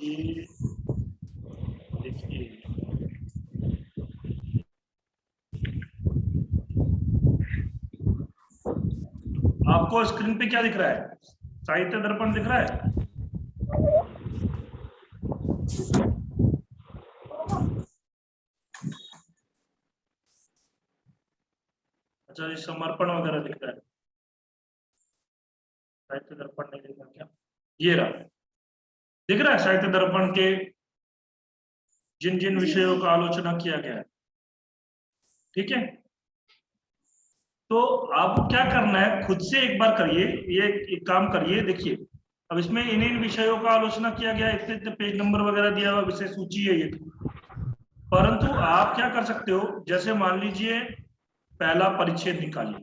ये देखिए, आपको स्क्रीन पे क्या दिख रहा है? साहित्य दर्पण दिख रहा है? अच्छा, ये समर्पण वगैरह दिख रहा है, साहित्य दर्पण नहीं दिख रहा क्या? ये रहा, दिख रहा है साहित्य दर्पण के जिन जिन विषयों का आलोचना किया गया है। ठीक है, तो आपको क्या करना है, खुद से एक बार करिए, ये एक काम करिए। देखिए, अब इसमें इन इन विषयों का आलोचना किया गया, इतने इतने पेज नंबर वगैरह दिया हुआ, विषय सूची है ये। परंतु आप क्या कर सकते हो, जैसे मान लीजिए पहला परिच्छेद निकालिए,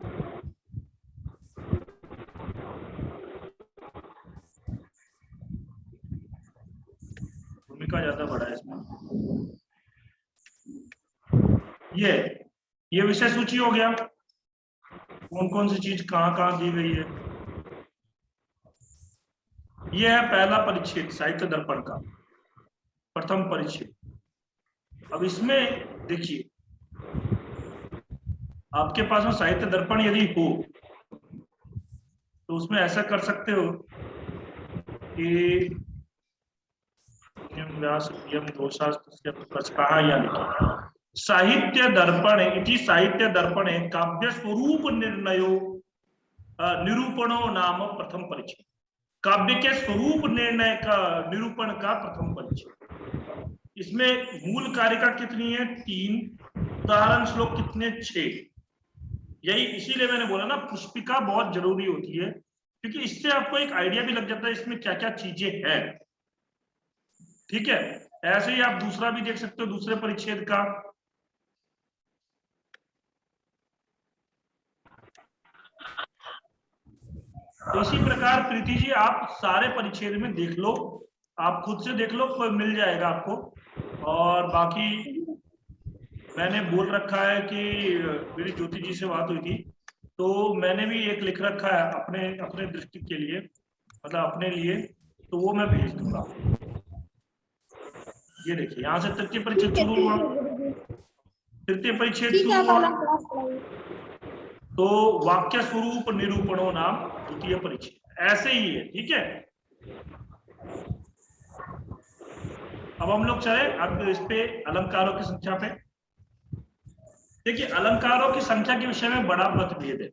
भूमिका ज्यादा बड़ा है इसमें। ये विषय सूची हो गया, कौन कौन सी चीज कहाँ कहाँ दी गई है। ये है पहला परिच्छेद साहित्य दर्पण का, प्रथम परिच्छेद। अब इसमें देखिए, आपके पास में साहित्य दर्पण यदि हो तो उसमें ऐसा कर सकते हो कि कहा या लिखा, साहित्य दर्पण इति साहित्य दर्पणे काव्य स्वरूप निर्णयो निरूपणो नाम प्रथम परिच्छेद। काव्य के स्वरूप निर्णय का निरूपण का प्रथम परिच्छेद। इसमें मूल कारिका कितनी है? 3, उदाहरण श्लोक कितने? 6। यही इसीलिए मैंने बोला ना, पुष्पिका बहुत जरूरी होती है, क्योंकि इससे आपको एक आइडिया भी लग जाता है इसमें क्या क्या चीजें हैं। ठीक है, ऐसे ही आप दूसरा भी देख सकते हो, दूसरे परिच्छेद का। तो इसी प्रकार प्रीति जी आप सारे परिच्छेद में देख लो, आप खुद से देख लो, कोई मिल जाएगा आपको। और बाकी मैंने बोल रखा है कि मेरी ज्योति जी से बात हुई थी, तो मैंने भी एक लिख रखा है अपने अपने दृष्टि के लिए, मतलब अपने लिए, तो वो मैं भेज दूंगा। ये देखिए, यहाँ से तृतीय परिच्छेद शुरू हुआ, तृतीय परिच्छेद शुरू हुआ, तो वाक्य स्वरूप निरूपणों नाम द्वितीय परिच्छेद, ऐसे ही है। ठीक है, अब हम लोग चले अब इस पे अलंकारों की संख्या पे। देखिए, अलंकारों की संख्या के विषय में बड़ा मतभेद है।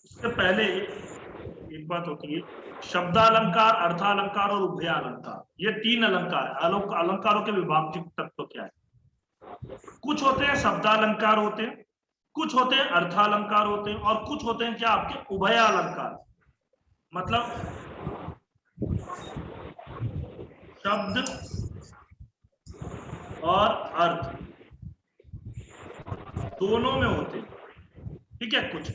उससे पहले एक बात होती है, शब्दालंकार, अर्थालंकार और उभयालंकार, ये 3 अलंकार। अलंकारों के विभाज्य तत्व क्या है? कुछ होते हैं शब्दालंकार होते हैं, कुछ होते हैं अर्थालंकार होते हैं, और कुछ होते हैं क्या आपके उभयालंकार, मतलब शब्द और अर्थ दोनों में होते हैं। ठीक है, कुछ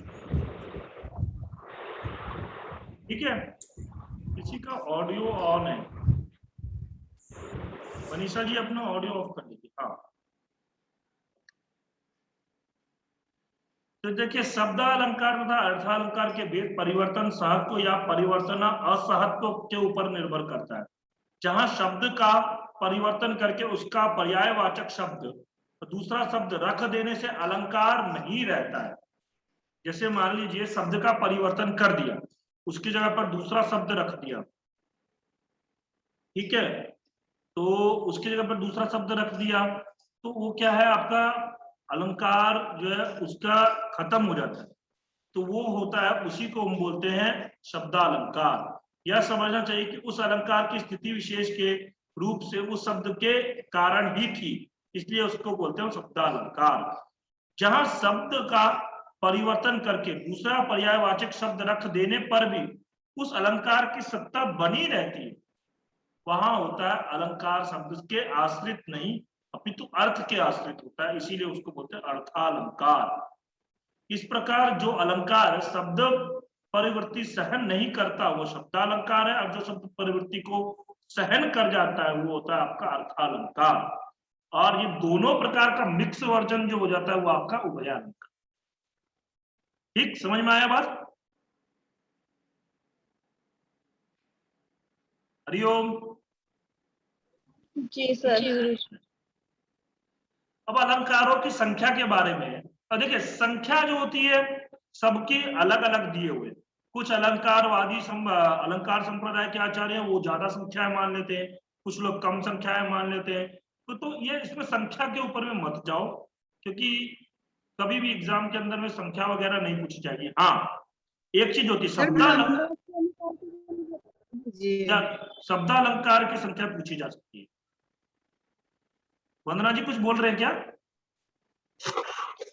ठीक है। किसी का ऑडियो ऑन है, मनीषा जी अपना ऑडियो ऑफ कर लीजिए। हाँ, तो देखिए, शब्दालंकार तथा अर्थालंकार के भेद परिवर्तन सहत्व या परिवर्तन असहत्व के ऊपर निर्भर करता है। जहां शब्द का परिवर्तन करके उसका पर्यायवाचक शब्द दूसरा शब्द रख देने से अलंकार नहीं रहता है। जैसे मान लीजिए शब्द का परिवर्तन कर दिया, उसकी जगह पर दूसरा शब्द रख दिया, ठीक है, तो उसकी जगह पर दूसरा शब्द रख दिया, तो वो क्या है, आपका अलंकार जो है उसका खत्म हो जाता है। तो वो होता है, उसी को हम बोलते हैं शब्दालंकार। यह समझना चाहिए कि उस अलंकार की स्थिति विशेष के रूप से उस शब्द के कारण ही थी, इसलिए उसको बोलते हैं शब्दालंकार। जहां शब्द का परिवर्तन करके दूसरा पर्यायवाचक शब्द रख देने पर भी उस अलंकार की सत्ता बनी रहती है, वहां होता है अलंकार शब्द के आश्रित नहीं, अपितु अर्थ के आश्रित होता है, इसीलिए उसको बोलते हैं अर्थालंकार। इस प्रकार जो अलंकार शब्द परिवृत्ति सहन नहीं करता वो शब्दालंकार है, और जो शब्द परिवृत्ति को सहन कर जाता है वो होता है आपका अर्थालंकार। और ये दोनों प्रकार का मिक्स वर्जन जो हो जाता है वो आपका उभयालंकार। ठीक, समझ में आया बात? हरिओम। जी सर। अब अलंकारों की संख्या के बारे में है। और देखिए संख्या जो होती है सबकी अलग अलग दिए हुए। कुछ अलंकार संप्रदाय के आचार्य हैं, वो ज्यादा संख्याएं मान लेते हैं, कुछ लोग कम संख्याएं मान लेते हैं। तो ये इसमें संख्या के ऊपर में मत जाओ, क्योंकि कभी भी एग्जाम के अंदर में संख्या वगैरह नहीं पूछी जाएगी। हाँ, एक चीज होती है शब्दालंकार की संख्या पूछी जा सकती है। वंदना जी कुछ बोल रहे हैं क्या?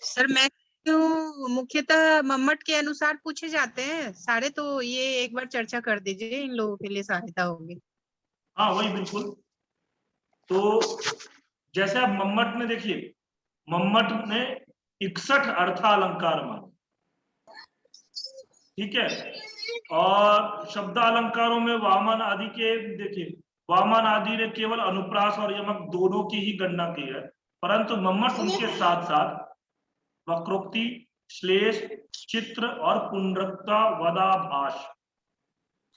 सर मैं क्यों, मुख्यतः मम्मट के अनुसार पूछे जाते हैं सारे, तो ये एक बार चर्चा कर दीजिए, इन लोगों के लिए सहायता होगी। हाँ वही बिल्कुल। तो जैसे अब मम्मट ने, देखिए मम्मट ने 61 अर्थालंकार माने, ठीक है। और शब्दालंकारों में वामन आदि के, देखिए वामन आदि ने केवल अनुप्रास और यमक दोनों की ही गणना की है, परंतु मम्मट उनके साथ साथ वक्रोक्ति, श्लेष, चित्र और पुनरुक्ता वदाभास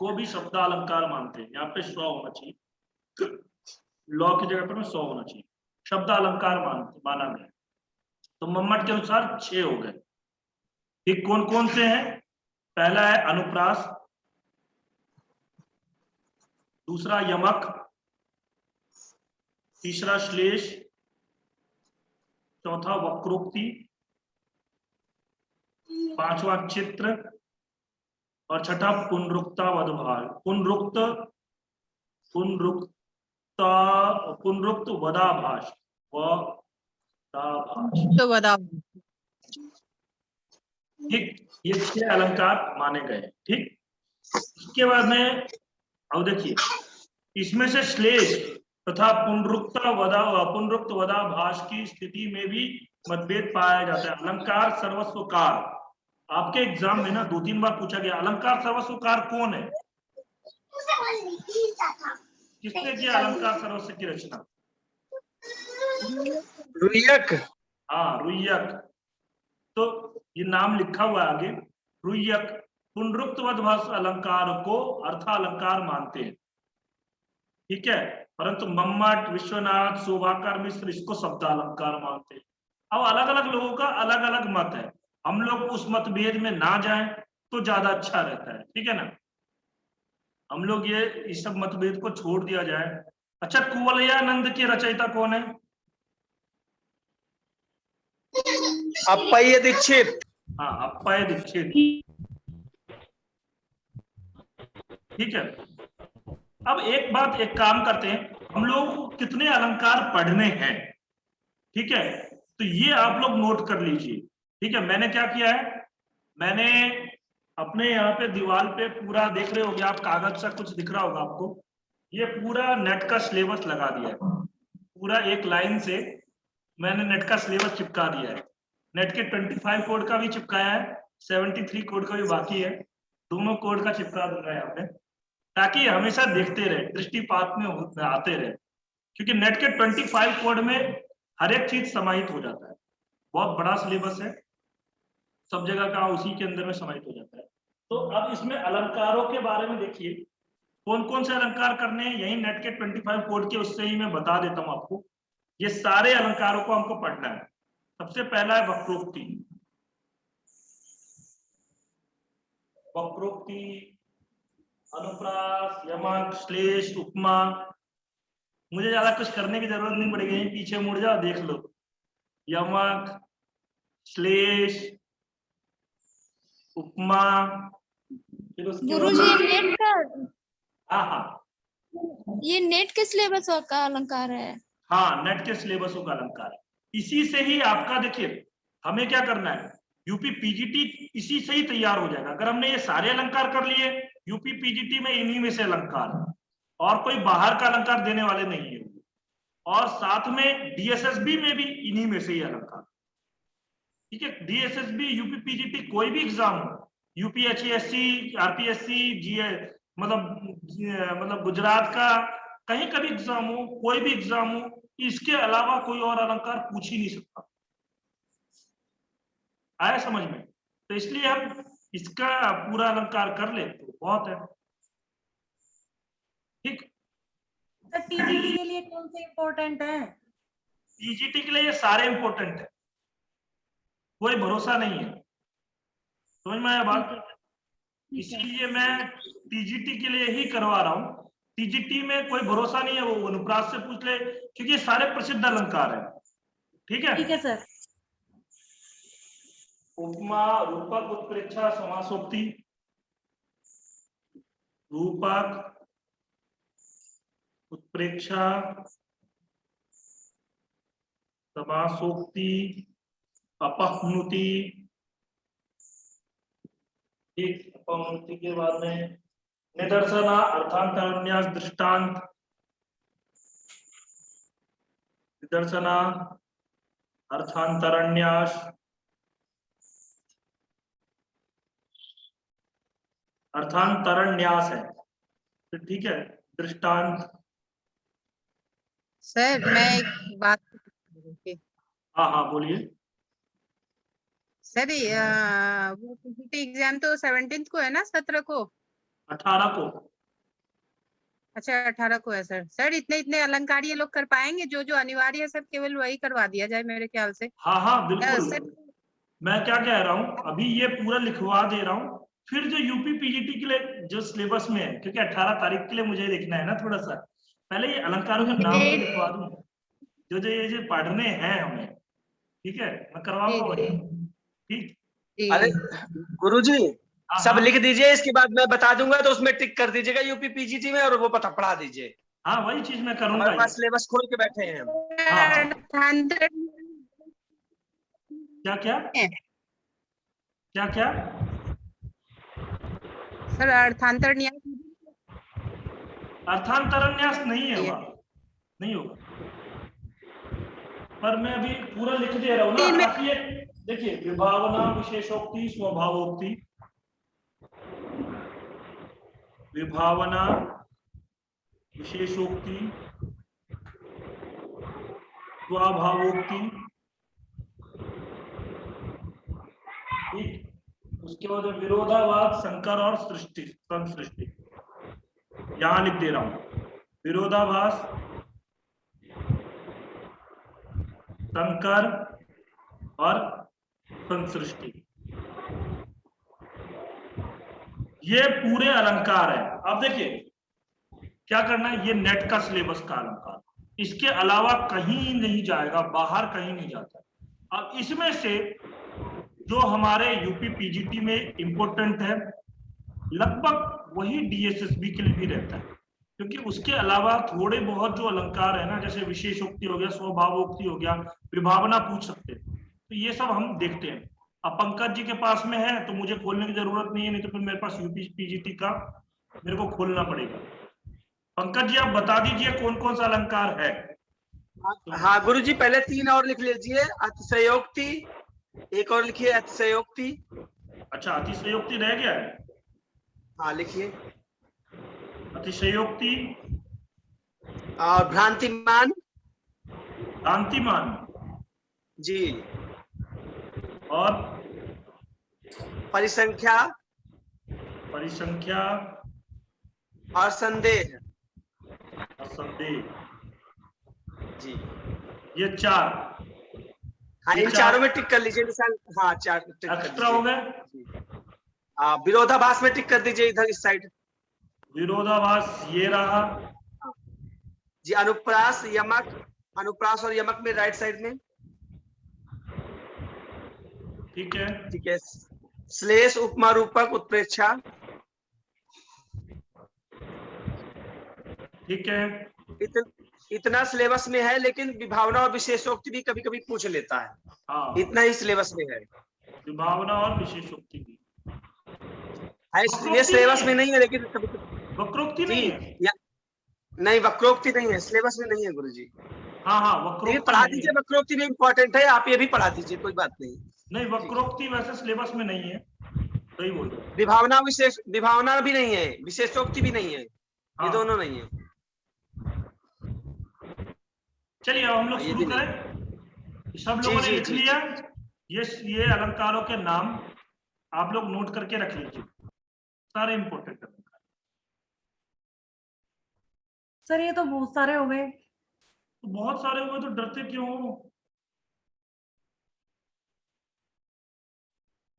को भी शब्दालंकार मानते हैं। यहाँ पे 100 होना चाहिए, लॉ की जगह पर 100 होना चाहिए। शब्दालंकार माना गया। तो मम्मट के अनुसार 6 हो गए। ठीक, कौन कौन से हैं? पहला है अनुप्रास, दूसरा यमक, तीसरा श्लेष, चौथा वक्रोक्ति, पांचवा चित्र और छठा पुनरुक्ता वदभास। पुनरुक्त वदाभास तो बताओ। ठीक, ये 6 अलंकार माने गए। ठीक, इसके बाद में अब देखिए इसमें से श्लेष तथा पुनरुक्त वदाभास की स्थिति में भी मतभेद पाया जाता है। अलंकार सर्वस्वकार, आपके एग्जाम में ना 2-3 बार पूछा गया, अलंकार सर्वस्वकार कौन है? किसने किया अलंकार सर्वस्व की रचना? रुय्यक। हाँ रुय्यक। तो ये नाम लिखा हुआ है आगे, रुय्यक पुनरुक्त वदभास अलंकार को अर्थालंकार मानते हैं, ठीक है। परंतु मम्मट, विश्वनाथ, शोभाकर मिश्र इसको शब्दालंकार मानते हैं। अब अलग अलग लोगों का अलग अलग मत है, हम लोग उस मतभेद में ना जाएं तो ज्यादा अच्छा रहता है, ठीक है ना। हम लोग ये इस सब मतभेद को छोड़ दिया जाए। अच्छा, कुवलयानंद के रचयिता कौन है? अप्पय्य दीक्षित। हाँ, अप्पय्य दीक्षित, ठीक है। अब एक काम करते हैं, हम लोग कितने अलंकार पढ़ने हैं, ठीक है। तो ये आप लोग नोट कर लीजिए, ठीक है। मैंने क्या किया है, मैंने अपने यहाँ पे दीवार पे पूरा, देख रहे होगे आप, कागज सा कुछ दिख रहा होगा आपको, ये पूरा नेट का सिलेबस लगा दिया है। पूरा एक लाइन से मैंने नेट का सिलेबस चिपका दिया है। नेट के 25 कोड का भी चिपकाया है, 73 कोड का भी बाकी है, दोनों कोड का चिपका दूंगा यहाँ पे, ताकि हमेशा देखते रहे, दृष्टिपात में आते रहे। क्योंकि नेट के 25 कोड में हर एक चीज समाहित हो जाता है, बहुत बड़ा सिलेबस है, सब जगह का उसी के अंदर में समाहित हो जाता है। तो अब इसमें अलंकारों के बारे में देखिए, कौन कौन से अलंकार करने हैं, यही नेट के 25 कोड के उससे ही मैं बता देता हूं आपको। ये सारे अलंकारों को हमको पढ़ना है। सबसे पहला है वक्रोक्ति। वक्रोक्ति, अनुप्रास, यमक, श्लेष, उपमा, मुझे ज्यादा कुछ करने की जरूरत नहीं पड़ेगी, पीछे मुड़ जाओ देख लो। यमक, श्लेष, उपमा, फिर उसके गुरुजी नेट का, हाँ हाँ, ये नेट के सिलेबस का अलंकार है। हाँ, नेट के सिलेबसों का अलंकार है। इसी से ही आपका, देखिए हमें क्या करना है, यूपी पीजीटी इसी से ही तैयार हो जाएगा। अगर हमने ये सारे अलंकार कर लिए, यूपी पीजीटी में इन्हीं में से अलंकार है, और कोई बाहर का अलंकार देने वाले नहीं है। और साथ में डीएसएसबी में भी इन्हीं में से ही अलंकार, ठीक है। डीएसएसबी, यूपी पीजीटी, कोई भी एग्जाम हो, यूपीएचएससी, आरपीएससी, जीए, मतलब गुजरात का कहीं का भी एग्जाम हो, कोई भी एग्जाम हो, इसके अलावा कोई और अलंकार पूछ ही नहीं सकता। आया समझ में? तो इसलिए हम इसका पूरा अलंकार कर ले तो बहुत है, ठीक। टीजीटी के लिए कौन से इम्पोर्टेंट है? पीजीटी के लिए ये सारे इंपॉर्टेंट है, कोई भरोसा नहीं है, समझ में आया बात? ठीक है। इसीलिए मैं टीजीटी के लिए ही करवा रहा हूँ। टीजीटी में कोई भरोसा नहीं है, वो अनुप्रास से पूछ ले, क्योंकि ये सारे प्रसिद्ध अलंकार है। ठीक है, ठीक है सर। उपमा, रूपक, उत्प्रेक्षा, समासोक्ति। रूपक, उत्प्रेक्षा, समासोक्ति, अपहनुति। ठीक, अपहनुति के बाद में निदर्शना, अर्थांतरन्यास, दृष्टांत। निदर्शना, अर्थांतरन्यास, अर्थांतरन्यास है, तो ठीक है। दृष्टांत। सर मैं एक बात, हाँ हाँ बोलिए। सर वो पीजीटी एग्जाम तो 17 को है ना, 17 को? 18 को। अच्छा 18 को है सर। सर इतने इतने अलंकार ये लोग कर पाएंगे? जो जो अनिवार्य है सर केवल वही करवा दिया जाए मेरे ख्याल से। हाँ हाँ बिल्कुल। सर मैं क्या कह रहा हूँ, अभी ये पूरा लिखवा दे रहा हूँ, फिर जो यूपी पीजीटी के लिए जो सिलेबस में है, क्योंकि 18 तारीख के लिए मुझे देखना है ना थोड़ा सा, पहले ये अलंकारों के नाम तो लिखवा दूं, जो ये जो पढ़ने हैं हमें। ठीक है, मैं करवाऊंगा वही। ठीक। अरे गुरुजी, हाँ, सब हाँ। लिख दीजिए, इसके बाद मैं बता दूंगा तो उसमें टिक कर दीजिएगा यूपी पीजीटी में, और वो पता पढ़ा दीजिए। हाँ वही चीज मैं करूंगा। हमारे पास सिलेबस खोल के बैठे हैं हम। हाँ। अर्थांतर क्या क्या क्या क्या? सर अर्थांतर न्यास अर्थांतरन्यास नहीं है, नहीं होगा, पर मैं अभी पूरा लिख दे रहा हूँ ना, ताकि ये देखिए, विभावना, विशेषोक्ति, स्वभावोक्ति। विभावना, विशेषोक्ति, स्वभावोक्ति। ठीक, उसके बाद विरोधाभास, संकर और सृष्टि, संसृष्टि। यहां लिख दे रहा हूं, विरोधाभास, संकर और संसृष्टि, ये पूरे अलंकार है। अब देखिए क्या करना है, ये नेट का सिलेबस का अलंकार, इसके अलावा कहीं नहीं जाएगा, बाहर कहीं नहीं जाता। अब इसमें से जो हमारे यूपी पीजीटी में इंपॉर्टेंट है, लगभग वही डीएसएसबी के लिए भी रहता है, क्योंकि उसके अलावा थोड़े बहुत जो अलंकार है ना, जैसे विशेषोक्ति हो गया, स्वभावोक्ति हो गया, विभावना पूछ सकते हैं, तो ये सब हम देखते हैं। अब पंकज जी के पास में है तो मुझे खोलने की जरूरत नहीं है, नहीं तो फिर मेरे पास यूपी पीजीटी का मेरे को खोलना पड़ेगा। पंकज जी आप बता दीजिए कौन कौन सा अलंकार है। हाँ गुरुजी, पहले 3 और लिख लीजिए। अतिशयोक्ति, एक और लिखिए अतिशयोक्ति। अच्छा, अतिशयोक्ति रह गया है। हाँ लिखिए। अतिशयोक्ति और भ्रांतिमान। भ्रांतिमान जी। और परिसंख्या। परिसंख्या और संदेह। और संदेह। जी, ये 4। हाँ इन चारों में टिक कर लीजिए निशान। हाँ 4 टिक कर एक्स्ट्रा हो दीजिए। गए। विरोधाभास में टिक कर दीजिए इधर इस साइड। विरोधाभास ये रहा जी। अनुप्रास, यमक, अनुप्रास और यमक में राइट साइड में। ठीक है। ठीक है। श्लेष, उपमा, रूपक, उत्प्रेक्षा। ठीक है। इतना सिलेबस में है, लेकिन विभावना और विशेषोक्ति भी कभी कभी पूछ लेता है। हाँ, इतना ही सिलेबस में है। विभावना और विशेषोक्ति भी ये सिलेबस में नहीं है, लेकिन कभी वक्रोक्ति नहीं है। नहीं, वक्रोक्ति नहीं है, सिलेबस में नहीं है गुरुजी। हाँ हाँ, लेकिन वक्रोक्ति पढ़ा नहीं दीजिए, है। वक्रोक्ति भी इम्पोर्टेंट है, आप ये भी पढ़ा दीजिए, कोई बात नहीं। नहीं, वक्रोक्ति वैसे सिलेबस में नहीं है, सही बोल रहे हो। विभावना भी नहीं है, विशेषोक्ति भी नहीं है, ये हाँ। दोनों नहीं है। चलिए अब हम लोग शुरू करें। सब लोगों ने लिख लिया ये अलंकारों के नाम आप लोग नोट करके रख लीजिए, सारे इंपॉर्टेंट अलंकार। सर ये तो बहुत सारे हो गए। तो बहुत सारे हुए तो डरते क्यों हो?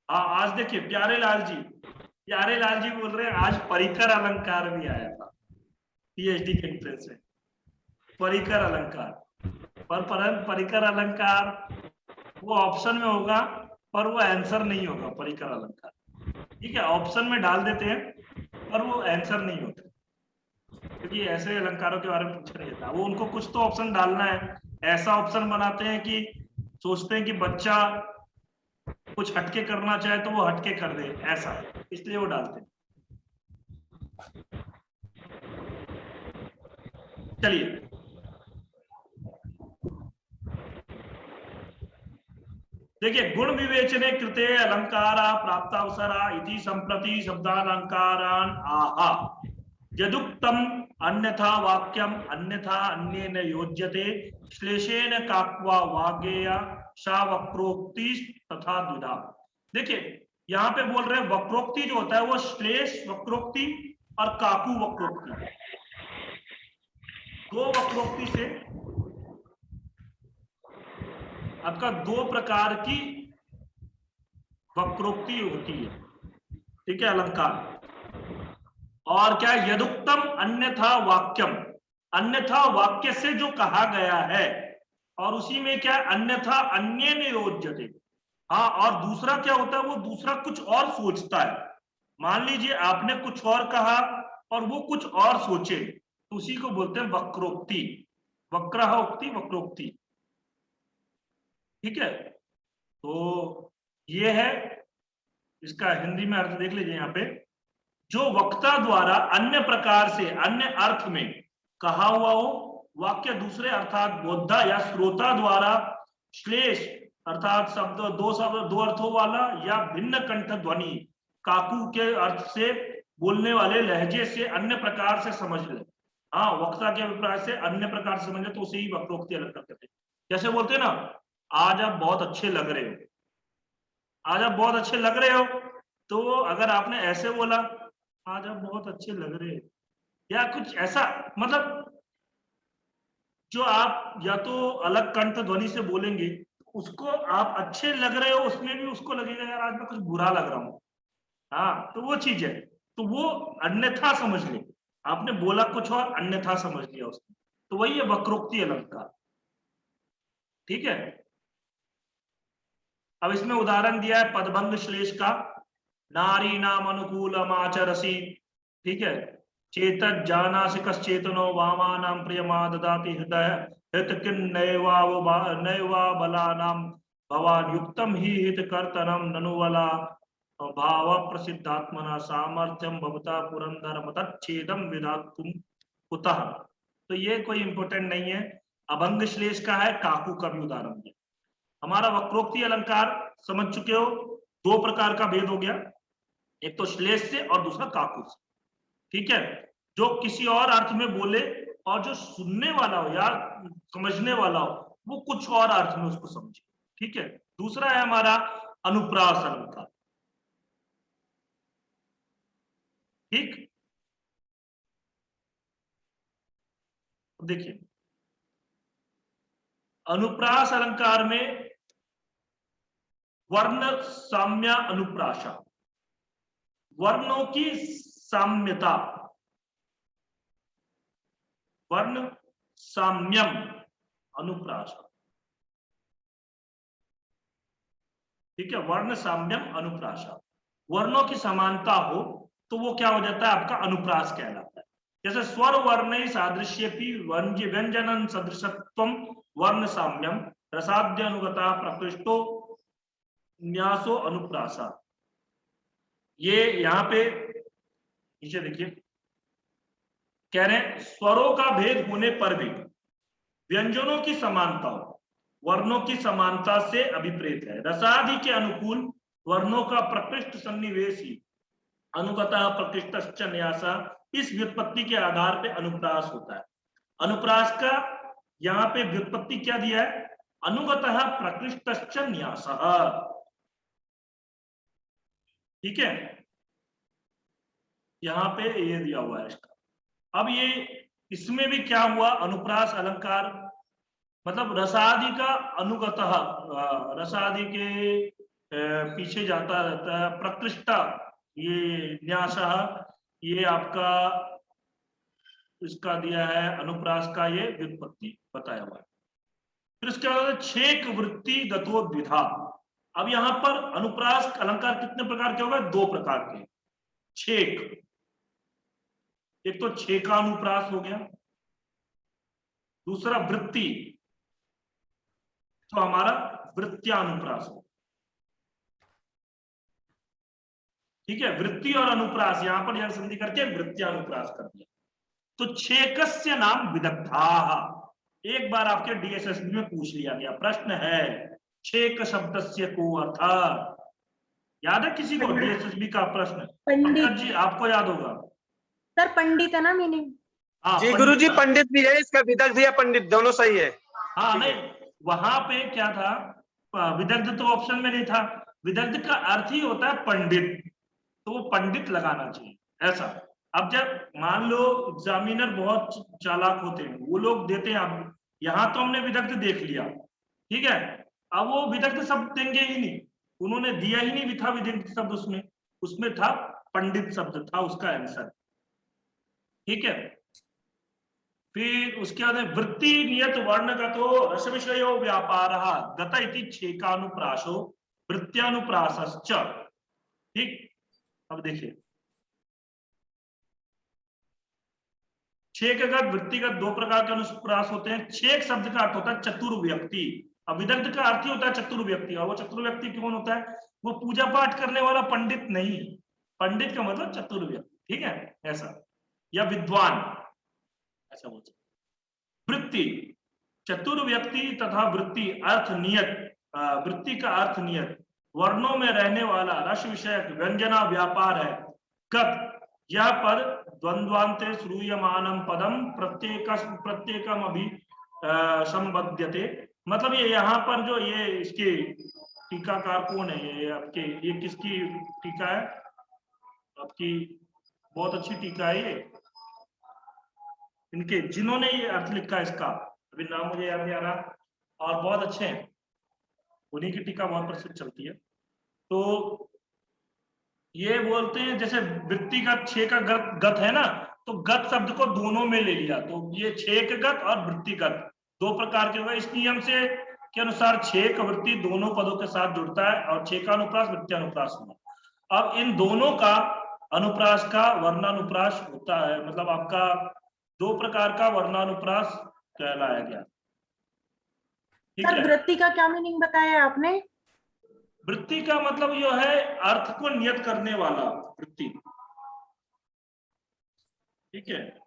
हाँ, आज देखिए प्यारे लाल जी बोल रहे हैं आज परिकर अलंकार भी आया था पीएचडी के एंट्रेंस में, परिकर अलंकार। पर परिकर अलंकार वो ऑप्शन में होगा पर वो आंसर नहीं होगा परिकर अलंकार। ठीक है, ऑप्शन में डाल देते हैं पर वो आंसर नहीं होता, क्योंकि ऐसे अलंकारों के बारे में पूछा नहीं जाता। वो उनको कुछ तो ऑप्शन डालना है, ऐसा ऑप्शन बनाते हैं कि सोचते हैं कि बच्चा कुछ हटके करना चाहे तो वो हटके कर दे, ऐसा है, इसलिए वो डालते हैं। चलिए देखिए, गुण विवेचने कृते अलंकारा प्राप्तावसरा इति संप्रति शब्दालंकारान आहा यदुक्तम अन्यथा वाक्यम अन्यथा अन्येन योज्यते श्लेषेन काक्वा वागेया सा वक्रोक्ति तथा द्विधा। देखिए यहाँ पे बोल रहे हैं वक्रोक्ति जो होता है वो श्लेष वक्रोक्ति और काकू वक्रोक्ति, दो वक्रोक्ति से आपका दो प्रकार की वक्रोक्ति होती है। ठीक है, अलंकार। और क्या यदुक्तम अन्यथा वाक्यम, अन्यथा वाक्य से जो कहा गया है, और उसी में क्या अन्यथा अन्य नियोज्यते। हाँ, और दूसरा क्या होता है, वो दूसरा कुछ और सोचता है। मान लीजिए आपने कुछ और कहा और वो कुछ और सोचे, तो उसी को बोलते हैं वक्रोक्ति, वक्रहोक्ति, वक्रोक्ति। ठीक है, तो ये है इसका हिंदी में अर्थ देख लीजिए। यहाँ पे जो वक्ता द्वारा अन्य प्रकार से अन्य अर्थ में कहा हुआ हो वाक्य दूसरे अर्थात बोधा या श्रोता द्वारा श्लेष अर्थात शब्द दो अर्थों वाला या भिन्न कंठ ध्वनि काकू के अर्थ से बोलने वाले लहजे से अन्य प्रकार से समझ ले। हाँ, वक्ता के अभिप्राय से अन्य प्रकार से समझे तो उसे ही वक्रोक्ति अलंकार कहते हैं। जैसे बोलते हैं ना, आज आप बहुत अच्छे लग रहे हो, आज आप बहुत अच्छे लग रहे हो, तो अगर आपने ऐसे बोला आज आप बहुत अच्छे लग रहे हो, या कुछ ऐसा, मतलब जो आप या तो अलग कंठ ध्वनि से बोलेंगे उसको आप अच्छे लग रहे हो, उसमें भी उसको लगेगा यार आज मैं कुछ बुरा लग रहा हूं। हाँ, तो वो चीज है, तो वो अन्यथा समझ ले, आपने बोला कुछ और अन्यथा समझ लिया उसने, तो वही है वक्रोक्ति अलंकार। ठीक है, अब इसमें उदाहरण दिया है पदभंग श्लेष का, नारी नाम अनुकूलम आचरसी। ठीक है, चेतत जानासि कश्चेतनो वामानां प्रियमाददाति हृदय हित किं नैवा बलानां भवान् युक्तम ही हित कर्तनम ननुवला भाव प्रसिद्धात्मना सामर्थ्यम भवता पुरंदर मतच्छेदम विधातुम कुतः। तो ये कोई इंपोर्टेंट नहीं है, अभंग श्लेष का है, काकू का भी उदाहरण दिया। हमारा वक्रोक्ति अलंकार समझ चुके हो, दो प्रकार का भेद हो गया, एक तो श्लेष से और दूसरा काकू से। ठीक है, जो किसी और अर्थ में बोले और जो सुनने वाला हो या समझने वाला हो वो कुछ और अर्थ में उसको समझे। ठीक है, दूसरा है हमारा अनुप्रास अलंकार। ठीक, देखिए अनुप्रास अलंकार में वर्ण साम्य अनुप्रासा, वर्णों की साम्यता, वर्ण साम्यम अनुप्रासा। ठीक है, वर्ण साम्यम अनुप्रासा, वर्णों की समानता हो तो वो क्या हो जाता है, आपका अनुप्रास कहलाता है। जैसे स्वर वर्ण सादृश्यपि व्यंजन सदृशत्वम वर्ण साम्यम रसाद्य अनुगता प्रकृष्टो न्यासो अनुप्रासा। ये यहाँ पे नीचे देखिए कह रहे हैं स्वरों का भेद होने पर भी व्यंजनों की समानता वर्णों की समानता से अभिप्रेत है। रसादि के अनुकूल वर्णों का प्रकृष्ट सन्निवेश ही अनुगतः प्रकृष्टश्च न्यासा, इस व्युत्पत्ति के आधार पे अनुप्रास होता है। अनुप्रास का यहाँ पे व्युत्पत्ति क्या दिया है, अनुगतः प्रकृष्टश्च न्यासः। ठीक है, यहाँ पे ये दिया हुआ है इसका। अब ये इसमें भी क्या हुआ, अनुप्रास अलंकार मतलब रसादि का अनुगतः, रसादि के पीछे जाता रहता है। प्रकृष्ट ये न्यासः, ये आपका इसका दिया है, अनुप्रास का ये व्युत्पत्ति बताया हुआ है। फिर इसके बाद छेक वृत्ति गतो द्विधा। अब यहाँ पर अनुप्रास अलंकार कितने प्रकार के हो गए? 2 प्रकार के। छेक, एक तो छेकानुप्रास हो गया, दूसरा वृत्ति तो हमारा वृत्त्यानुप्रास हो। ठीक है, वृत्ति और अनुप्रास यहां पर यह संधि करके वृत्त्यानुप्रास कर दिया। तो छेकस्य नाम विदग्धा। एक बार आपके डीएसएसबी में पूछ लिया गया प्रश्न है, छेक शब्दस्य को अर्थ याद है किसी को? डीएसएसबी का प्रश्न पंकज जी आपको याद होगा सर, पंडित है ना मीनिंग? हाँ जी गुरुजी, पंडित भी है, इसका विदग्ध या पंडित दोनों सही है। हाँ नहीं, वहां पे क्या था, विदग्ध तो ऑप्शन में नहीं था। विदग्ध का अर्थ ही होता है पंडित, तो वो पंडित लगाना चाहिए ऐसा। अब जब मान लो एग्जामिनर बहुत चालाक होते हैं, वो लोग देते हैं, अब यहाँ तो हमने विदग्ध देख लिया, ठीक है, अब वो विदग्ध शब्द देंगे ही नहीं, उन्होंने दिया ही नहीं था विदग्ध शब्द, उसमें था पंडित शब्द था उसका आंसर। ठीक है, फिर उसके बाद वृत्ति नियत वर्णगतो रस विषयो व्यापारः गत इति छेकानुप्रासो वृत्त्यानुप्रासश्च। ठीक, अब देखिए छेकगत वृत्तिगत 2 प्रकार के अनुप्रास होते हैं। छेक शब्द का अर्थ होता है चतुर्व्यक्ति, अब विदग्ध का अर्थ ही होता है चतुर्व्यक्ति। और वो चतुर्व्यक्ति कौन होता है? वो पूजा पाठ करने वाला पंडित नहीं, पंडित का मतलब चतुर्व्यक्ति, ठीक है ऐसा, या विद्वान ऐसा बोलते। वृत्ति चतुर्व्यक्ति तथा वृत्ति अर्थ नियत, वृत्ति का अर्थ नियत वर्णों में रहने वाला रस विषयक व्यंजना व्यापार है। गत यह पद द्वंद्वान्ते श्रूयमानम पदम प्रत्येकम अभी संबध्यते। मतलब ये यहाँ पर जो ये इसके टीकाकार कौन है, ये आपके ये किसकी टीका है? आपकी बहुत अच्छी टीका है ये, इनके जिन्होंने ये अर्थ लिखा है इसका, अभी नाम मुझे याद नहीं आ रहा, और बहुत अच्छे हैं, उन्हीं की टीका बहुत प्रसिद्ध चलती है। तो ये बोलते हैं जैसे वृत्तिगत छे का गत है ना, तो गत शब्द को दोनों में ले लिया, तो ये छेकगत और वृत्तिगत 2 प्रकार के होगा। इस नियम से के अनुसार छेक वृत्ति दोनों पदों के साथ जुड़ता है और छेकानुप्रास वृत्त्यानुप्रास होगा। अब इन दोनों का अनुप्रास का वर्णानुप्रास होता है, मतलब आपका 2 प्रकार का वर्णानुप्रास कहलाया गया। ठीक सर, है, वृत्ति का क्या मीनिंग बताया आपने? वृत्ति का मतलब यह है अर्थ को नियत करने वाला वृत्ति। ठीक है,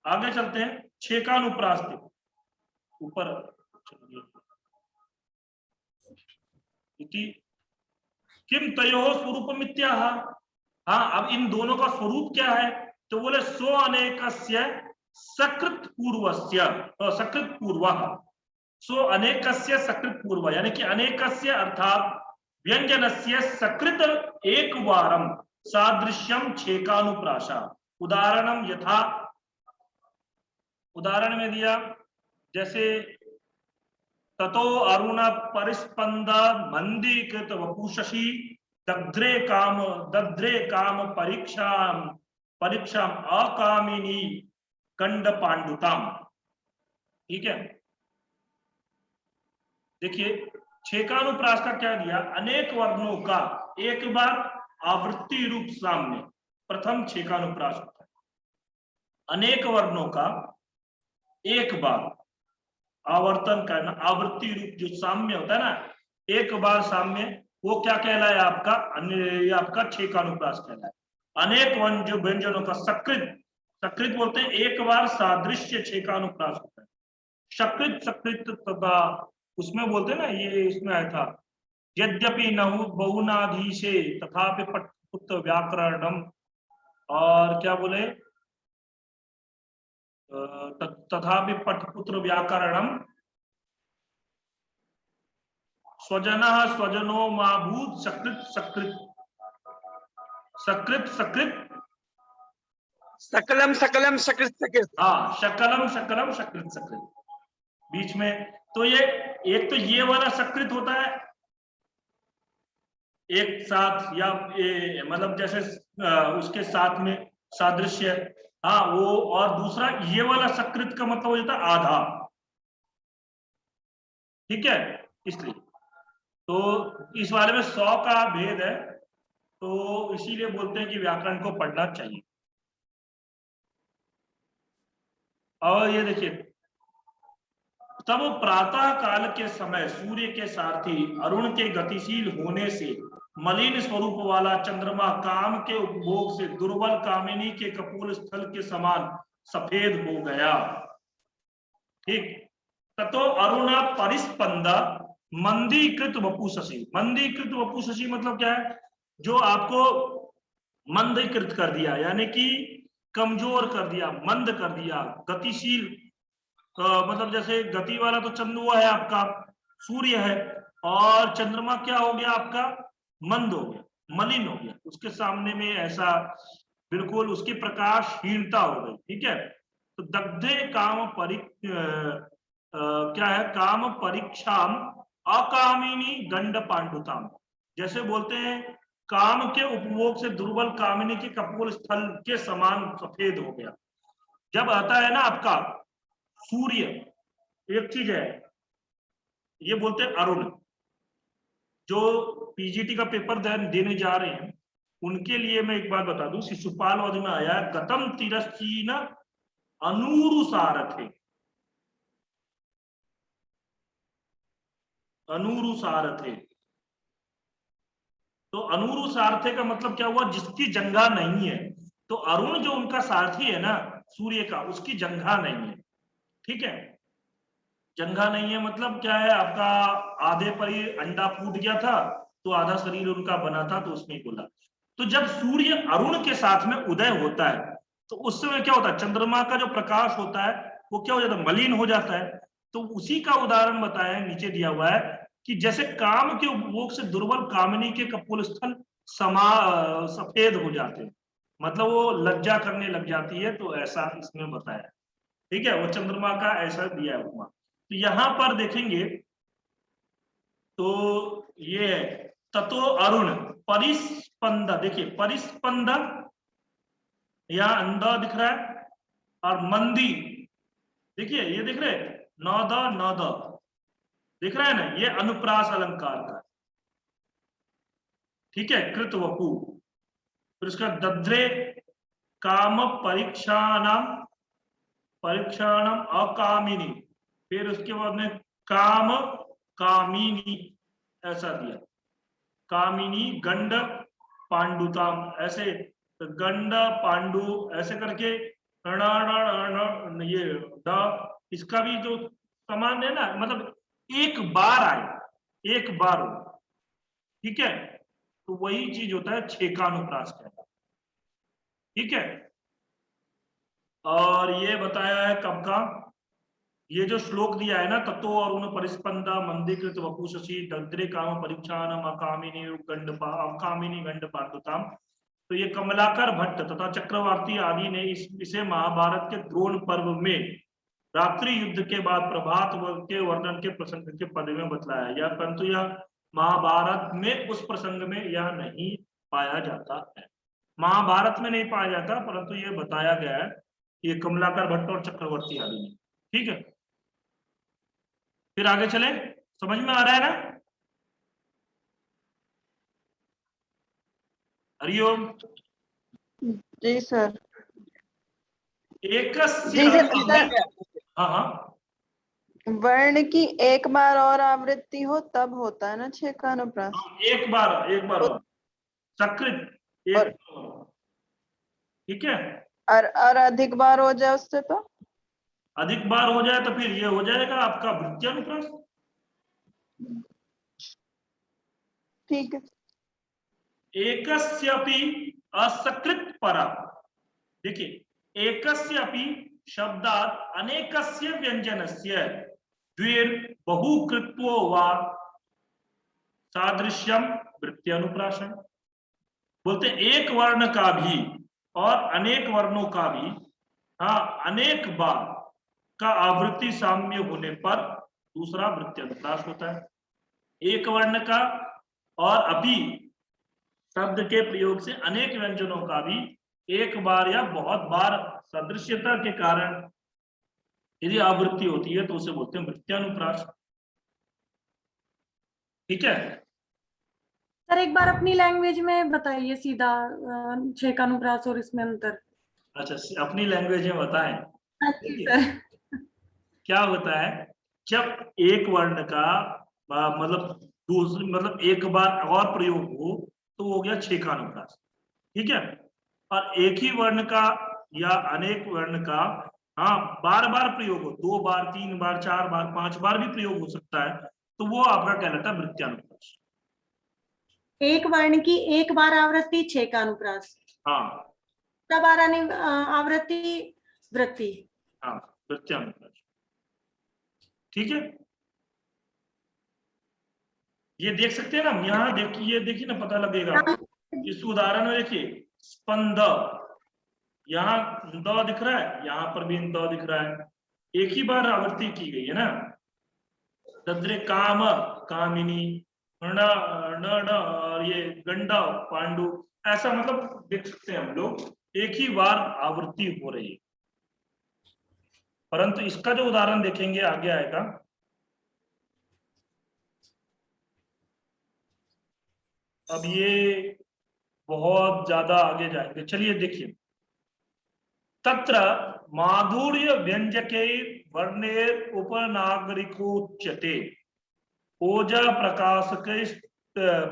आगे चलते हैं। छेकानुप्रास ऊपर किम तयोः स्वरूपमित्याह। हाँ, अब इन दोनों का स्वरूप क्या है? तो बोले सो अनेकस्य सकृत पूर्वस्य, सकृत पूर्वः, सो अनेकस्य सकृत पूर्व, यानी कि अनेकस्य अर्थात व्यंजनस्य सकृत एक वारम सादृश्यम छेकानुप्रासा। उदाहरणम यथा, उदाहरण में दिया जैसे ततो अरुण परिस्पंद मंदीकृत वपुषसी दद्रे काम परीक्षाम अकामिनी कंड पांडुताम। ठीक है, देखिए छेकानुप्रास का क्या दिया? अनेक वर्णों का एक बार आवृत्ति रूप साम्य, प्रथम छेकानुप्रास होता है। अनेक वर्णों का एक बार आवर्तन करना, आवृत्ति रूप जो साम्य होता है ना, एक बार साम्य, वो क्या कहलाया आपका? आपका छेकानुप्रास कहलाया। अनेक व्यंजनों का सकृत बोलते हैं, एक बार सादृश्य छेकानुप्रास होता है। सकृत तथा उसमें बोलते हैं ना, ये इसमें आया था, यद्यपि नहु बहुनाधीशे तथापि पटपुत्र व्याकरणम, और क्या बोले, तथापि पटपुत्र व्याकरणम स्वजनः स्वजनो माभूत सकृत सकलम सकलम सकृत सकृत। हाँ, शकलम शकलम सकृत सकृत बीच में। तो ये एक तो ये वाला सकृत होता है एक साथ, या मतलब जैसे उसके साथ में सादृश्य, हाँ वो। और दूसरा ये वाला सकृत का मतलब हो जाता है आधा, ठीक है। इसलिए तो इस बारे में 100 का भेद है, तो इसीलिए बोलते हैं कि व्याकरण को पढ़ना चाहिए। और ये देखिए, तब प्रातः काल के समय सूर्य के सारथी अरुण के गतिशील होने से मलिन स्वरूप वाला चंद्रमा काम के उपभोग से दुर्बल कामिनी के कपोल स्थल के समान सफेद हो गया। ठीक। ततो अरुण परिस्पंद मंदीकृत वपु शशि। मंदीकृत वपु शशि मतलब क्या है? जो आपको मंदीकृत कर दिया, यानी कि कमजोर कर दिया, मंद कर दिया, गतिशील। मतलब जैसे गति वाला तो चंद्रमा है आपका, सूर्य है, और चंद्रमा क्या हो गया आपका? मंद हो गया, मलिन हो गया, उसके सामने में ऐसा बिल्कुल उसकी प्रकाशहीनता हो गई। ठीक है। तो दग्धे काम क्या है? काम परीक्षाम अकामिनी गंड पांडुताम। जैसे बोलते हैं काम के उपभोग से दुर्बल कामिनी के कपोल स्थल के समान सफेद हो गया। जब आता है ना आपका सूर्य, एक चीज है, ये बोलते हैं अरुण। जो पीजीटी का पेपर देने जा रहे हैं उनके लिए मैं एक बात बता दूं, शिशुपाल वध में आया है गतम तिरश्चीन अनुरुसारथे। अनुरुसारथे, तो अनुरुसारथे का मतलब क्या हुआ? जिसकी जंघा नहीं है। तो अरुण जो उनका सारथी है ना सूर्य का, उसकी जंघा नहीं है। ठीक है। जंघा नहीं है मतलब क्या है आपका? आधे पर ही अंडा फूट गया था, तो आधा शरीर उनका बना था, तो उसमें बोला। तो जब सूर्य अरुण के साथ में उदय होता है तो उस समय क्या होता है? चंद्रमा का जो प्रकाश होता है वो क्या हो जाता है? मलिन हो जाता है। तो उसी का उदाहरण बताया है, नीचे दिया हुआ है कि जैसे काम के उपभोग से दुर्बल कामिनी के कपोल स्थल सफेद हो जाते हैं, मतलब वो लज्जा करने लग जाती है, तो ऐसा इसमें बताया। ठीक है, वो चंद्रमा का ऐसा दिया है उपमा। तो यहां पर देखेंगे तो ये ततो अरुण परिस्पंद, देखिए परिस्पंद यहां अंधा दिख रहा है, और मंदी देखिए ये दिख रहे नौद नौद दिख रहा है ना, ये अनुप्रास अलंकार का। ठीक है। कृत वपु, फिर उसका दध्रे काम परीक्षाणाम अकामिनी, फिर उसके बाद में काम कामिनी ऐसा दिया, कामिनी गंड पांडुताम, ऐसे गंड पांडु ऐसे करके ये इसका भी जो समान है ना, मतलब एक बार आए, एक बार हो। ठीक है। तो वही चीज होता है छेकानुप्रास कहता है। ठीक है। और ये बताया है कब का? ये जो श्लोक दिया है ना, तत्व और उन परिस्पंदा मंदीकृत वपु शशि दग्ध्रे काम परीक्षानम अकामिनी गंड पांडुताम। तो ये कमलाकर भट्ट तथा चक्रवर्ती आदि ने इसे महाभारत के द्रोण पर्व में रात्रि युद्ध के बाद प्रभात के वर्णन के प्रसंग के पद में बतलाया, या परंतु यह महाभारत में उस प्रसंग में यह नहीं पाया जाता है। महाभारत में नहीं पाया जाता, परंतु यह बताया गया है, ये कमलाकर भट्ट और चक्रवर्ती आदि ने। ठीक है। फिर आगे चले, समझ में आ रहा है ना? हरिओम। जी सर। एकस्य, जी सर, हाँ हाँ, वर्ण की एक बार और आवृत्ति हो तब होता है ना छेकानुप्रास। एक बार और सकृत एक और, ठीक है। और अधिक बार हो जाए उससे तो? अधिक बार हो जाए तो फिर ये हो जाएगा आपका वृत्त्यानुप्रास। ठीक है। एकस्यपि असकृत परा, देखिए एकस्यपि शब्दात् अनेकस्य व्यंजनस्य द्विर बहुकृत्वो वा सादृश्यम वृत्त्यानुप्रासम। बोलते एक वर्ण का भी और अनेक वर्णों का भी अनेक बार का आवृत्ति साम्य होने पर दूसरा वृत्त्यनुप्रास होता है। एक वर्ण का और अभी शब्द के प्रयोग से अनेक व्यंजनों का भी एक बार या बहुत बार सदृश्यता के कारण यदि आवृत्ति होती है तो उसे बोलते हैं वृत्त्यानुप्रास। ठीक है। सर एक बार अपनी लैंग्वेज में बताइए सीधा छेकानुप्रास और इसमें अंतर। अच्छा, अपनी लैंग्वेज में बताएं। हाँ जी सर। क्या होता है, जब एक वर्ण का मतलब एक बार और प्रयोग हो तो हो गया छेकानुप्रास। ठीक है। और एक ही वर्ण का या अनेक वर्ण का बार बार प्रयोग हो, 2 बार 3 बार 4 बार 5 बार भी प्रयोग हो सकता है, तो वो आपका कहलाता है वृत्त्यानुप्रास। एक वर्ण की एक बार आवृत्ति छेकानुप्रास, हाँ बार आवृत्ति वृत्ति। हाँ, वृत्त्यानुप्रास। ठीक है। ये देख सकते हैं ना हम, यहाँ देखिए ना, पता लगेगा। इस उदाहरण में देखिए, स्पंद, यहाँ द दिख रहा है, यहाँ पर भी द दिख रहा है, एक ही बार आवृत्ति की गई है ना। तद्रे काम, कामिनी, न और ये गंडा, पांडु, ऐसा मतलब देख सकते हैं हम लोग, एक ही बार आवृत्ति हो रही है। परंतु इसका जो उदाहरण देखेंगे आगे आएगा, अब ये बहुत ज्यादा आगे जाएंगे। चलिए देखिए, तत्र माधुर्य व्यंजके वर्णेर उपनागरिकोच्यते ओजा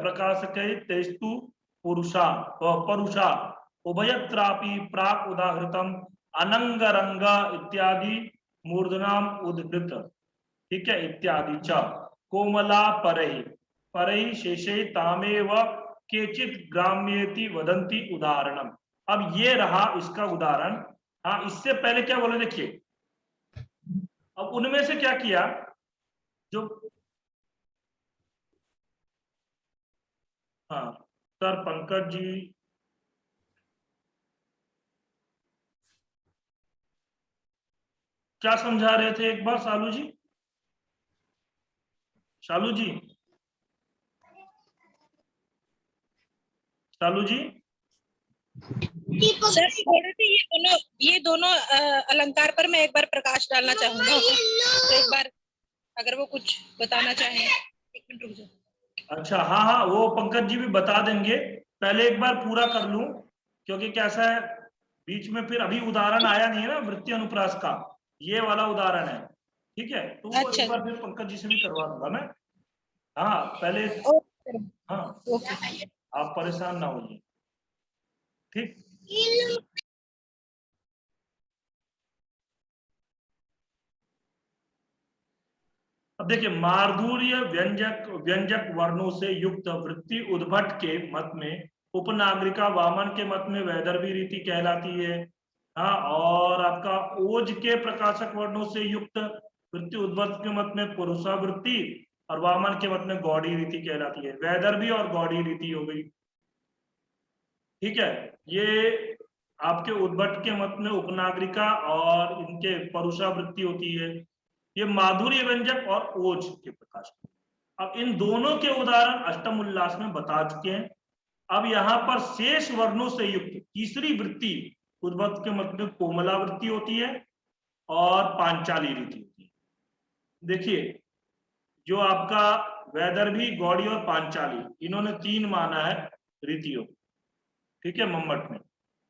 प्रकाशकैस्तु परुषा उभयत्रापि प्राक उदाहृतम अनंगरंग इत्यादि मूर्धनाम उद्धृत। ठीक है, इत्यादि च कोमला परहि शेषे तामेव केचित ग्राम्येति वदन्ति उदाहरणम। अब ये रहा इसका उदाहरण। इससे पहले क्या बोले देखिए, अब उनमें से क्या किया, जो सर पंकज जी, क्या समझा रहे थे एक बार, शालू जी? शालू जी, शालू जी। सर ये दोनों अलंकार पर मैं एक बार प्रकाश डालना चाहूंगा, तो एक बार अगर वो कुछ बताना चाहें। एक मिनट रुक जाओ। अच्छा, हाँ, वो पंकज जी भी बता देंगे। पहले एक बार पूरा कर लूं, क्योंकि कैसा है, बीच में फिर अभी उदाहरण आया नहीं है ना वृत्त्यानुप्रास का, ये वाला उदाहरण है। ठीक है, तो वो अच्छा। एक बार फिर पंकज जी से भी करवा दूंगा मैं। पहले आप परेशान ना होइए। ठीक, अब देखिए, माधुर्य व्यंजक वर्णों से युक्त वृत्ति उद्भट के मत में उपनागरिका, वामन के मत में वैदर्भी रीति कहलाती है। और आपका ओज के प्रकाशक वर्णों से युक्त वृत्ति उद्भट के मत में पुरुषा वृत्ति, और वामन के मत में गौड़ी रीति कहलाती है। वैदर्भी और गौड़ी रीति हो गई। ठीक है, ये आपके उद्भट के मत में उपनागरिका और इनके परुषा वृत्ति होती है। ये माधुर्य व्यंजक और ओज के प्रकाश। अब इन दोनों के उदाहरण अष्टम उल्लास में बता चुके हैं। अब यहाँ पर शेष वर्णों से युक्त तीसरी वृत्ति उद्भट के मत में कोमला वृत्ति होती है और पांचाली रीति होती है। देखिए, जो आपका वैदर्भी, गौड़ी और पांचाली, इन्होंने 3 माना है रीतियों। ठीक है, मम्मट में।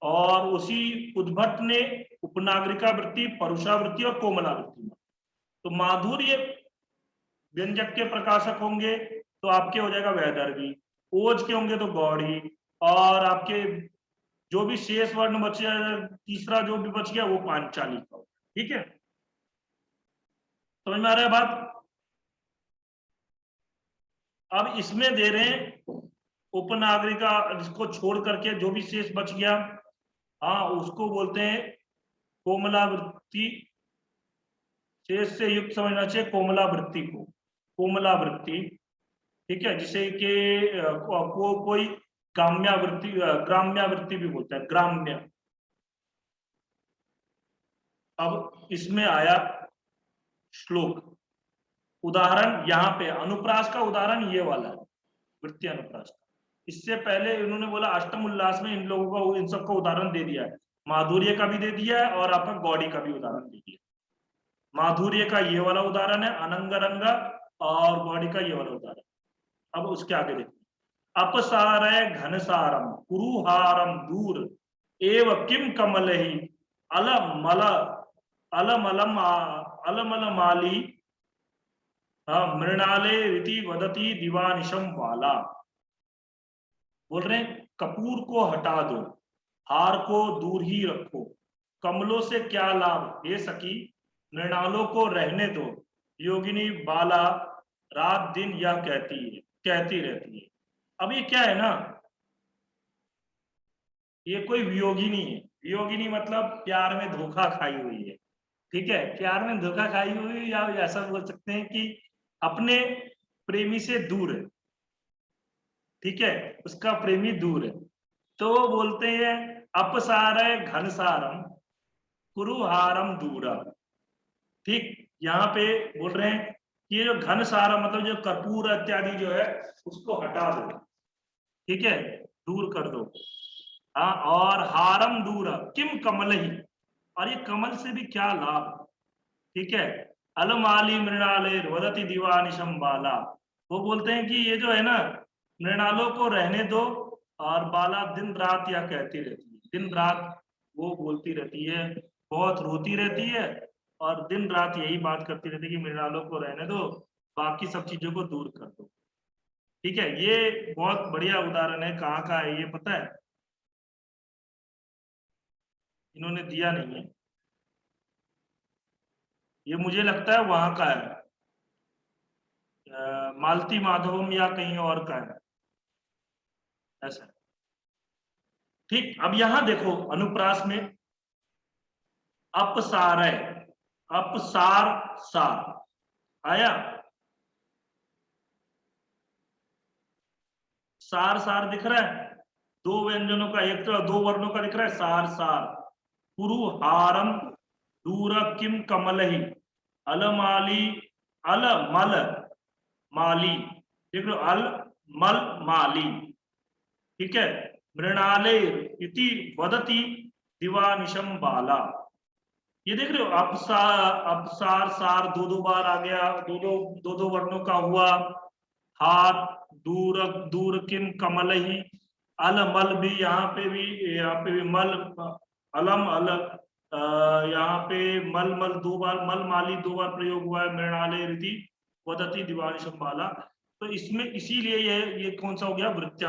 और उसी उद्भट ने उपनागरिका वृत्ति, परुषा वृत्ति और कोमला वृत्ति। तो माधुर्य व्यंजक के प्रकाशक होंगे तो आपके हो जाएगा वैदर्भी, ओज के होंगे तो गौड़ी, और आपके जो भी शेष वर्ण बचे, तीसरा जो भी बच गया वो पांचाली का। ठीक है, समझ में आ रहा है बात? अब इसमें दे रहे हैं उपनागरिका, इसको छोड़ करके जो भी शेष बच गया, उसको बोलते हैं कोमला वृत्ति। शेष से युक्त समझना चाहिए कोमला वृत्ति को, कोमला वृत्ति। ठीक है, जिसे कि कोई ग्राम्यावृत्ति भी बोलता है, ग्राम्य। अब इसमें आया श्लोक, उदाहरण यहाँ पे अनुप्रास का उदाहरण ये वाला है, वृत्तीय अनुप्रास का। इससे पहले इन्होंने बोला अष्टम उल्लास में इन लोगों को, इन सबका उदाहरण दे दिया है, माधुर्य का भी दे दिया है और आपका गौड़ी का भी उदाहरण दे दिया। माधुर्य का ये वाला उदाहरण है अनंग रंग, और गौड़ी का ये वाला उदाहरण। अब उसके आगे देखिए, अपसारय घनसारम कुरुहारम दूर एव किम कमल ही अलमल अलमलम अलमलमाली मृणाले रीति वदती दिवानिशम वाला। बोल रहे हैं कपूर को हटा दो, हार को दूर ही रखो, कमलों से क्या लाभ हे सखी, मृणालों को रहने दो, योगिनी बाला रात दिन यह कहती रहती है। अब ये क्या है ना, ये कोई वियोगिनी है। वियोगिनी मतलब प्यार में धोखा खाई हुई है, ठीक है, प्यार में धोखा खाई हुई, या ऐसा बोल सकते हैं कि अपने प्रेमी से दूर है, ठीक है, उसका प्रेमी दूर है। तो वो बोलते हैं अपसारय घनसारम कुरुहारम दूरा। ठीक, यहाँ पे बोल रहे हैं कि ये जो घनसारा मतलब जो कर्पूर इत्यादि जो है उसको हटा दो, ठीक है, दूर कर दो। हाँ, और हारम दूर किम कमल ही, और ये कमल से भी क्या लाभ, ठीक है, अलमाली मृणाले वदति दीवानिशम बाला। वो बोलते हैं कि ये जो है ना, मृणालों को रहने दो, और बाला दिन रात या कहती रहती है, दिन रात वो बोलती रहती है, बहुत रोती रहती है, और दिन रात यही बात करती रहती है कि मृणालों को रहने दो, बाकी सब चीजों को दूर कर दो। ठीक है, ये बहुत बढ़िया उदाहरण है। कहाँ का है ये पता है? इन्होंने दिया नहीं है, ये मुझे लगता है वहां का है, मालती माधवम या कहीं और का है ऐसा। ठीक, अब यहां देखो अनुप्रास में अपसारय, अपसार सार आया, सार सार दिख रहा है, दो व्यंजनों का, एक तो दो वर्णों का दिख रहा है, सार सार। पुरुहारम दूर किम कमल ही अलमाली अलमल माली, देख लो अल मल माली, ठीक है, मृणाले इति वदति दिवानिशम बाला। ये देख रहे हो, अपसार सार दो दो बार आ गया, दो दो वर्णों का हुआ। हाथ दूर दूर किम कमल ही, अलमल भी यहाँ पे भी मल अलम अल, यहाँ पे मल मल दो बार, मल माली दो बार प्रयोग हुआ है, मृणाले रीति वदति दिवानिशम बाला। तो इसमें इसीलिए ये कौन सा हो गया, वृत्त्या